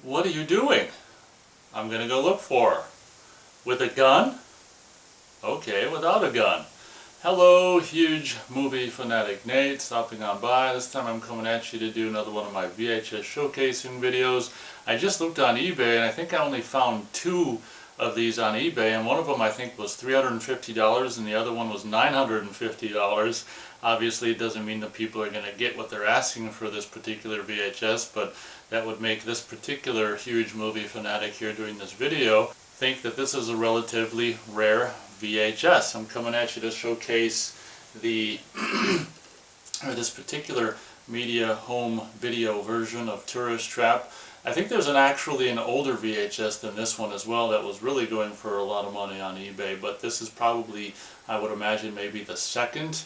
What are you doing? I'm gonna go look for her. With a gun? Okay, without a gun. Hello, huge movie fanatic Nate, stopping on by. This time I'm coming at you to do another one of my VHS showcasing videos. I just looked on eBay and I think I only found two of these on eBay, and one of them I think was $350 and the other one was $950. Obviously it doesn't mean that people are going to get what they're asking for this particular VHS, but that would make this particular huge movie fanatic here doing this video think that this is a relatively rare VHS. I'm coming at you to showcase the or this particular media home video version of Tourist Trap. I think there's actually an older VHS than this one as well that was really going for a lot of money on eBay, but this is probably, I would imagine, maybe the second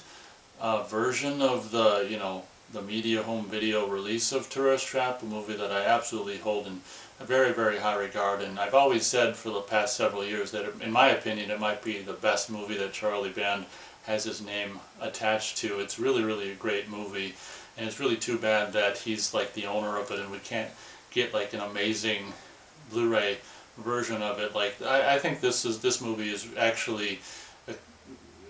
version of the media home video release of Tourist Trap, a movie that I absolutely hold in a very, very high regard. And I've always said for the past several years that, in my opinion, it might be the best movie that Charlie Band has his name attached to. It's really, really a great movie, and it's really too bad that he's like the owner of it and we can't get like an amazing Blu-ray version of it. Like I think this movie is actually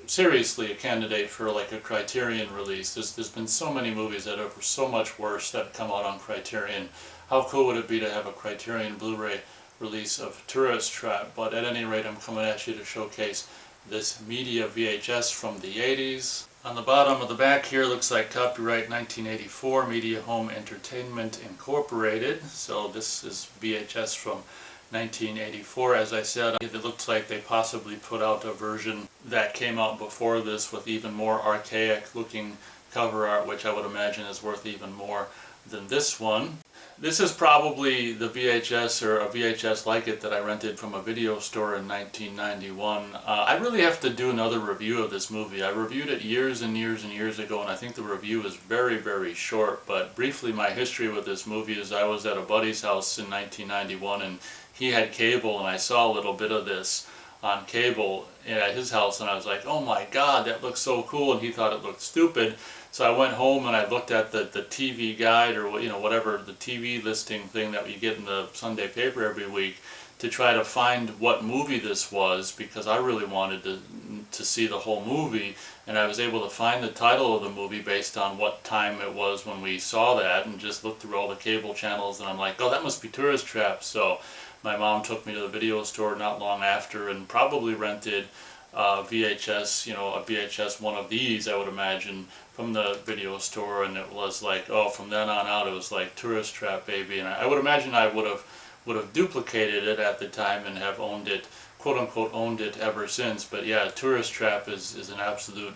seriously a candidate for like a Criterion release. There's been so many movies that are so much worse that come out on Criterion. How cool would it be to have a Criterion Blu-ray release of Tourist Trap? But at any rate, I'm coming at you to showcase this media VHS from the 80s. On the bottom of the back here looks like copyright 1984, Media Home Entertainment Incorporated. So this is VHS from 1984. As I said, it looks like they possibly put out a version that came out before this with even more archaic looking cover art, which I would imagine is worth even more than this one. This is probably the VHS or a VHS like it that I rented from a video store in 1991. I really have to do another review of this movie. I reviewed it years and years and years ago, and I think the review is very, very short. But briefly, my history with this movie is I was at a buddy's house in 1991 and he had cable, and I saw a little bit of this on cable at his house, and I was like, oh my god, that looks so cool, and he thought it looked stupid. So I went home and I looked at the TV guide, or whatever, the TV listing thing that we get in the Sunday paper every week, to try to find what movie this was, because I really wanted to see the whole movie, and I was able to find the title of the movie based on what time it was when we saw that, and just looked through all the cable channels, and I'm like, oh, that must be Tourist Trap. So my mom took me to the video store not long after and probably rented VHS, a VHS one of these, I would imagine, from the video store, and it was like, oh, from then on out it was like Tourist Trap, baby. And I would imagine I would have duplicated it at the time and have owned it, quote unquote owned it, ever since. But yeah, Tourist Trap is an absolute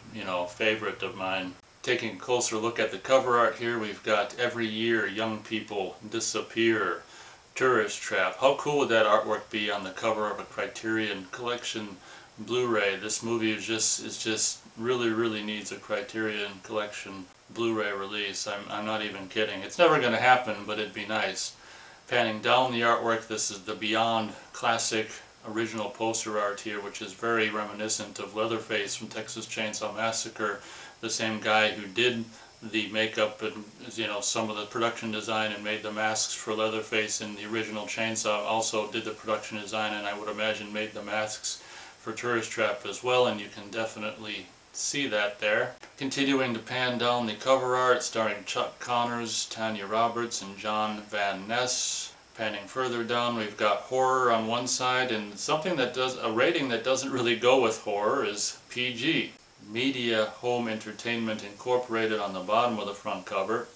favorite of mine. Taking a closer look at the cover art here, we've got Every Year Young People Disappear, Tourist Trap. How cool would that artwork be on the cover of a Criterion Collection Blu-ray? This movie is just really, really needs a Criterion Collection Blu-ray release. I'm not even kidding. It's never going to happen, but it'd be nice. Panning down the artwork, this is the Beyond classic original poster art here, which is very reminiscent of Leatherface from Texas Chainsaw Massacre, the same guy who did the makeup and some of the production design and made the masks for Leatherface in the original Chainsaw, also did the production design, and I would imagine made the masks for Tourist Trap as well, and you can definitely see that there. Continuing to pan down the cover art, starring Chuck Connors, Tanya Roberts, and John Van Ness. Panning further down, we've got horror on one side, and a rating that doesn't really go with horror is PG. Media Home Entertainment Incorporated on the bottom of the front cover.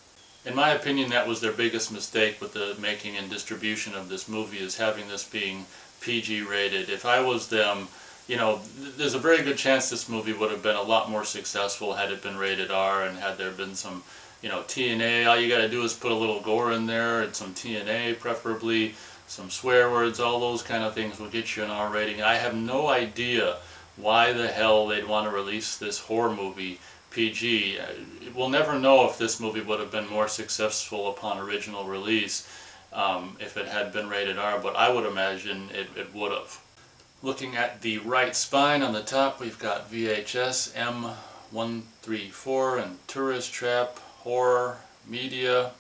In my opinion, that was their biggest mistake with the making and distribution of this movie, is having this being PG rated. If I was them, there's a very good chance this movie would have been a lot more successful had it been rated R, and had there been some, TNA. All you got to do is put a little gore in there, and some TNA preferably, some swear words, all those kind of things will get you an R rating. I have no idea why the hell they'd want to release this horror movie PG. We'll never know if this movie would have been more successful upon original release if it had been rated R, but I would imagine it would have. Looking at the right spine on the top, we've got VHS M134 and Tourist Trap, horror, media.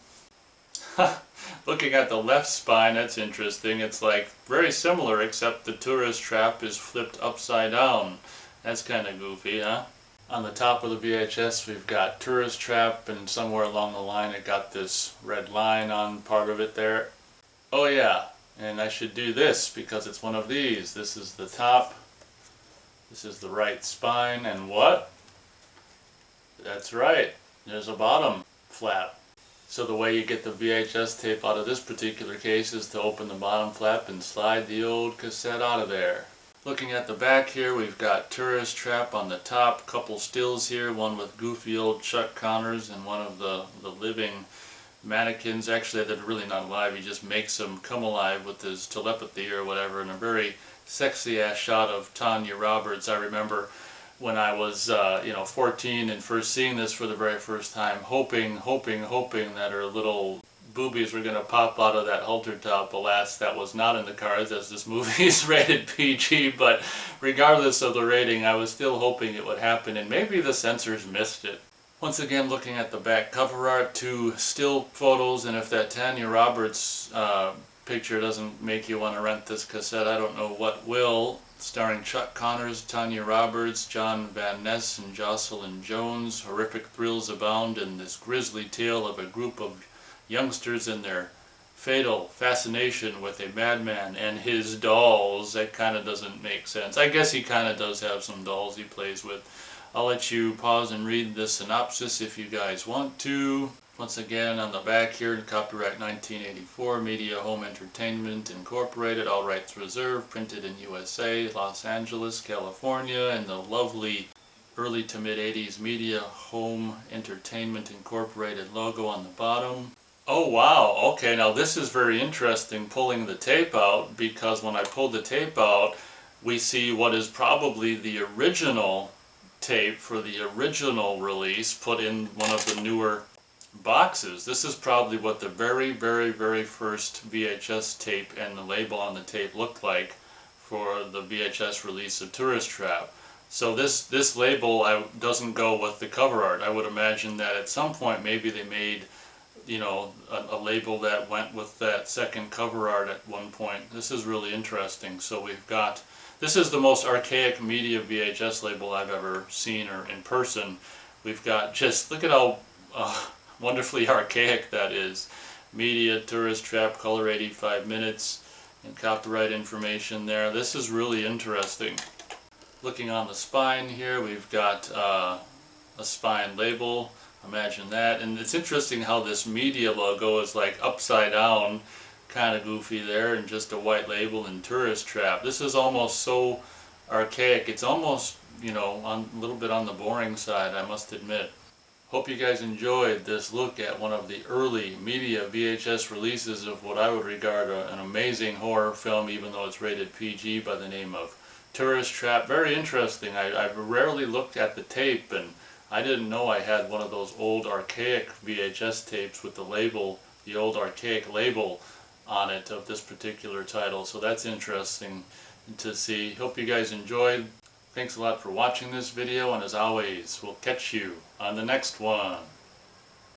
Looking at the left spine, that's interesting. It's like very similar, except the tourist trap is flipped upside down. That's kind of goofy, huh? On the top of the VHS, we've got tourist trap, and somewhere along the line it got this red line on part of it there. Oh yeah, and I should do this because it's one of these. This is the top, this is the right spine, and what? That's right, there's a bottom flap. So the way you get the VHS tape out of this particular case is to open the bottom flap and slide the old cassette out of there. Looking at the back here, we've got tourist trap on the top, couple stills here, one with goofy old Chuck Connors and one of the living mannequins. Actually, they're really not alive, he just makes them come alive with his telepathy or whatever, and a very sexy ass shot of Tanya Roberts. I remember when I was 14 and first seeing this for the very first time, hoping that her little boobies were going to pop out of that halter top. Alas, that was not in the cards, as this movie is rated PG, but regardless of the rating, I was still hoping it would happen, and maybe the censors missed it. Once again, looking at the back cover art, 2 still photos, and if that Tanya Roberts picture doesn't make you want to rent this cassette, I don't know what will. Starring Chuck Connors, Tanya Roberts, John Van Ness, and Jocelyn Jones. Horrific thrills abound in this grisly tale of a group of youngsters and their fatal fascination with a madman and his dolls. That kind of doesn't make sense. I guess he kind of does have some dolls he plays with. I'll let you pause and read the synopsis if you guys want to. Once again, on the back here, copyright 1984, Media Home Entertainment Incorporated, all rights reserved, printed in USA, Los Angeles, California, and the lovely early to mid 80s Media Home Entertainment Incorporated logo on the bottom. Oh wow, okay, now this is very interesting, pulling the tape out, because when I pulled the tape out, we see what is probably the original tape for the original release put in one of the newer boxes. This is probably what the very first VHS tape and the label on the tape looked like for the VHS release of Tourist Trap. So this label doesn't go with the cover art. I would imagine that at some point maybe they made a label that went with that second cover art at one point. This is really interesting. So we've got, this is the most archaic media VHS label I've ever seen or in person. We've got, just look at how wonderfully archaic that is. Media, Tourist Trap, color 85 minutes, and copyright information there. This is really interesting. Looking on the spine here, we've got a spine label. Imagine that. And it's interesting how this media logo is like upside down, kind of goofy there, and just a white label and Tourist Trap. This is almost so archaic. It's almost, a little bit on the boring side, I must admit. Hope you guys enjoyed this look at one of the early media VHS releases of what I would regard an amazing horror film, even though it's rated PG, by the name of Tourist Trap. Very interesting. I've rarely looked at the tape, and I didn't know I had one of those old archaic VHS tapes with the label, the old archaic label on it of this particular title. So that's interesting to see. Hope you guys enjoyed. Thanks a lot for watching this video, and as always, we'll catch you on the next one.